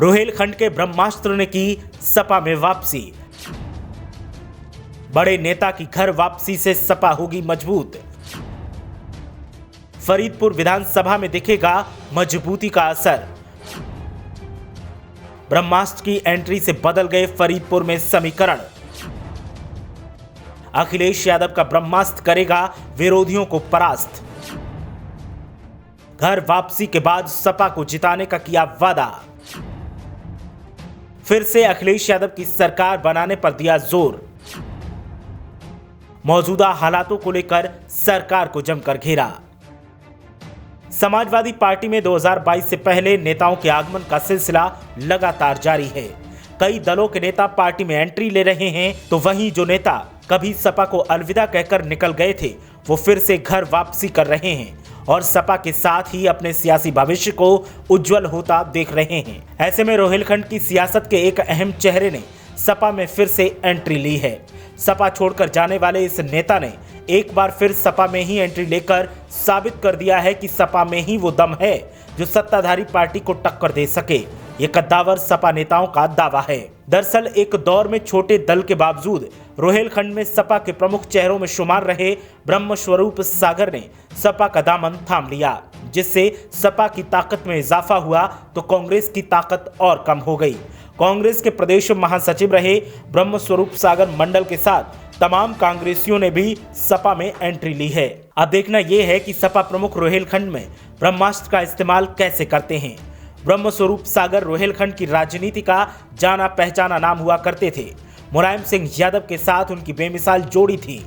रोहिलखंड के ब्रह्मास्त्र ने की सपा में वापसी। बड़े नेता की घर वापसी से सपा होगी मजबूत। फरीदपुर विधानसभा में दिखेगा मजबूती का असर। ब्रह्मास्त्र की एंट्री से बदल गए फरीदपुर में समीकरण। अखिलेश यादव का ब्रह्मास्त्र करेगा विरोधियों को परास्त। घर वापसी के बाद सपा को जिताने का किया वादा। फिर से अखिलेश यादव की सरकार बनाने पर दिया जोर। मौजूदा हालातों को लेकर सरकार को जमकर घेरा। समाजवादी पार्टी में 2022 से पहले नेताओं के आगमन का सिलसिला लगातार जारी है। कई दलों के नेता पार्टी में एंट्री ले रहे हैं, तो वहीं जो नेता कभी सपा को अलविदा कहकर निकल गए थे, वो फिर से घर वापसी कर रहे हैं और सपा के साथ ही अपने सियासी भविष्य को उज्जवल होता देख रहे हैं। ऐसे में रोहिलखंड की सियासत के एक अहम चेहरे ने सपा में फिर से एंट्री ली है। सपा छोड़कर जाने वाले इस नेता ने एक बार फिर सपा में ही एंट्री लेकर साबित कर दिया है कि सपा में ही वो दम है जो सत्ताधारी पार्टी को टक्कर दे सके। ये कद्दावर सपा नेताओं का दावा है। दरअसल एक दौर में छोटे दल के बावजूद रोहिलखंड में सपा के प्रमुख चेहरों में शुमार रहे ब्रह्मस्वरूप सागर ने सपा का दामन थाम लिया, जिससे सपा की ताकत में इजाफा हुआ तो कांग्रेस की ताकत और कम हो गई। कांग्रेस के प्रदेश महासचिव रहे ब्रह्मस्वरूप सागर मंडल के साथ तमाम कांग्रेसियों ने भी सपा में एंट्री ली है। अब देखना यह है कि सपा प्रमुख रोहिलखंड में ब्रह्मास्त्र का इस्तेमाल कैसे करते हैं। ब्रह्मस्वरूप सागर रोहिलखंड की राजनीति का जाना पहचाना नाम हुआ करते थे। मुलायम सिंह यादव के साथ उनकी बेमिसाल जोड़ी थी।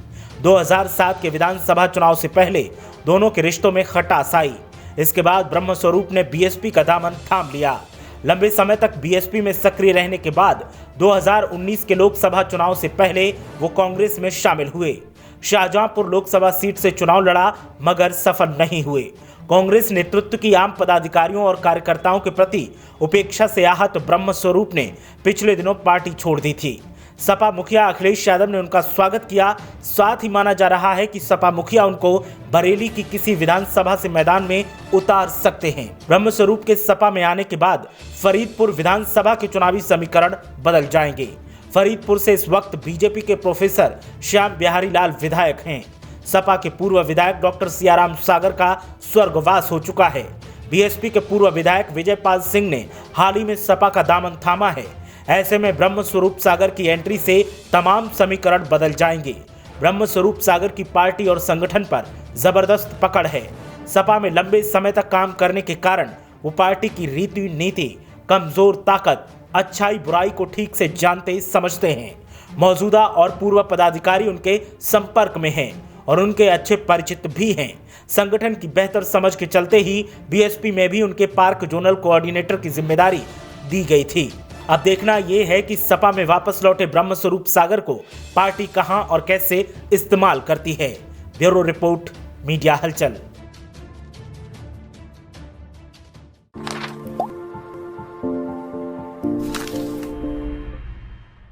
2007 के विधानसभा चुनाव से पहले दोनों के रिश्तों में खटास आई। इसके बाद ब्रह्मस्वरूप ने बीएसपी का दामन थाम लिया। लंबे समय तक बीएसपी में सक्रिय रहने के बाद 2019 के लोकसभा चुनाव से पहले वो कांग्रेस में शामिल हुए। शाहजहांपुर लोकसभा सीट से चुनाव लड़ा, मगर सफल नहीं हुए। कांग्रेस नेतृत्व की आम पदाधिकारियों और कार्यकर्ताओं के प्रति उपेक्षा से आहत ब्रह्मस्वरूप ने पिछले दिनों पार्टी छोड़ दी थी। सपा मुखिया अखिलेश यादव ने उनका स्वागत किया। साथ ही माना जा रहा है कि सपा मुखिया उनको बरेली की किसी विधानसभा से मैदान में उतार सकते हैं। ब्रह्मस्वरूप के सपा में आने के बाद फरीदपुर विधानसभा के चुनावी समीकरण बदल जाएंगे। फरीदपुर से इस वक्त बीजेपी के प्रोफेसर श्याम बिहारी लाल विधायक हैं। सपा के पूर्व विधायक डॉक्टर सियाराम सागर का स्वर्गवास हो चुका है। बीएसपी के पूर्व विधायक विजयपाल सिंह ने हाल ही में सपा का दामन थामा है। ऐसे में ब्रह्मस्वरूप सागर की एंट्री से तमाम समीकरण बदल जाएंगे। ब्रह्मस्वरूप सागर की पार्टी और संगठन पर जबरदस्त पकड़ है। सपा में लंबे समय तक काम करने के कारण वो पार्टी की रीति नीति, कमजोर ताकत, अच्छाई बुराई को ठीक से जानते समझते हैं। मौजूदा और पूर्व पदाधिकारी उनके संपर्क में हैं और उनके अच्छे परिचित भी हैं। संगठन की बेहतर समझ के चलते ही बीएसपी में भी उनके पार्क जोनल कोऑर्डिनेटर की जिम्मेदारी दी गई थी। अब देखना यह है कि सपा में वापस लौटे ब्रह्मस्वरूप सागर को पार्टी कहां और कैसे इस्तेमाल करती है। ब्यूरो रिपोर्ट, मीडिया हलचल।